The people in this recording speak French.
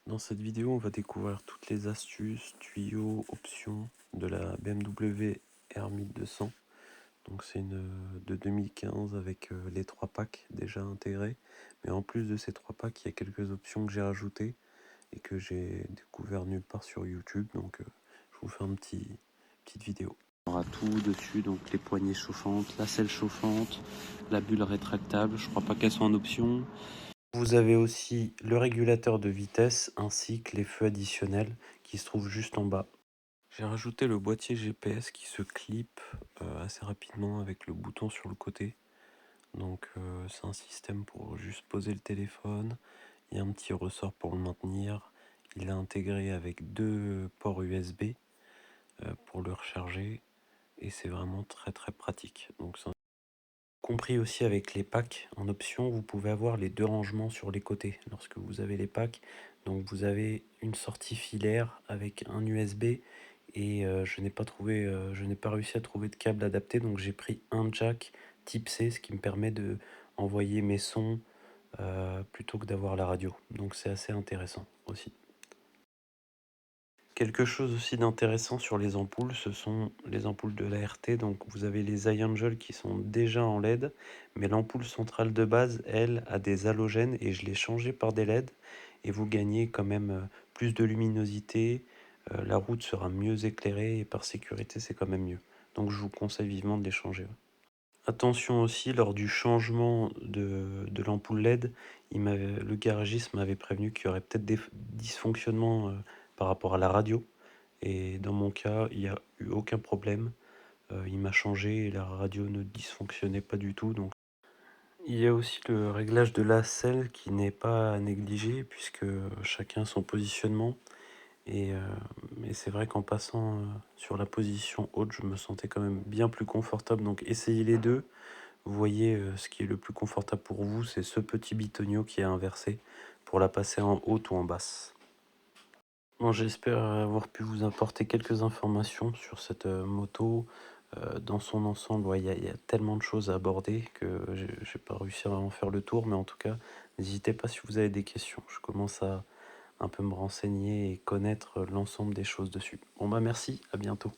Dans cette vidéo, on va découvrir toutes les astuces, tuyaux, options de la BMW R1200. Donc c'est une de 2015 avec les 3 packs déjà intégrés. Mais en plus de ces 3 packs, il y a quelques options que j'ai rajoutées et que j'ai découvert nulle part sur YouTube. Donc je vous fais petite vidéo. On aura tout dessus, donc les poignées chauffantes, la selle chauffante, la bulle rétractable. Je crois pas qu'elles sont en option. Vous avez aussi le régulateur de vitesse ainsi que les feux additionnels qui se trouvent juste en bas. J'ai rajouté le boîtier GPS qui se clip assez rapidement avec le bouton sur le côté. Donc c'est un système pour juste poser le téléphone. Il y a un petit ressort pour le maintenir. Il est intégré avec 2 ports USB pour le recharger. Et c'est vraiment très pratique. Donc c'est compris aussi avec les packs. En option, vous pouvez avoir les 2 rangements sur les côtés lorsque vous avez les packs. Donc vous avez une sortie filaire avec un USB et je n'ai pas réussi à trouver de câble adapté, donc j'ai pris un jack type C, ce qui me permet de envoyer mes sons plutôt que d'avoir la radio. Donc c'est assez intéressant aussi. Quelque chose aussi d'intéressant sur les ampoules, ce sont les ampoules de la RT. Donc vous avez les iAngel qui sont déjà en LED, mais l'ampoule centrale de base, elle, a des halogènes et je l'ai changé par des LED. Et vous gagnez quand même plus de luminosité, la route sera mieux éclairée et par sécurité, c'est quand même mieux. Donc je vous conseille vivement de les changer. Attention aussi, lors du changement de l'ampoule LED, le garagiste m'avait prévenu qu'il y aurait peut-être des dysfonctionnements par rapport à la radio. Et dans mon cas, il n'y a eu aucun problème. Il m'a changé et la radio ne dysfonctionnait pas du tout. Donc. Il y a aussi le réglage de la selle qui n'est pas à négliger puisque chacun a son positionnement. Mais c'est vrai qu'en passant sur la position haute, je me sentais quand même bien plus confortable. Donc essayez les deux. Vous voyez, ce qui est le plus confortable pour vous, c'est ce petit bitonio qui est inversé pour la passer en haute ou en basse. Bon, j'espère avoir pu vous apporter quelques informations sur cette moto. Dans son ensemble, ouais, il y a tellement de choses à aborder que j'ai pas réussi à en faire le tour, mais en tout cas, n'hésitez pas si vous avez des questions. Je commence à un peu me renseigner et connaître l'ensemble des choses dessus. Bon bah merci, à bientôt.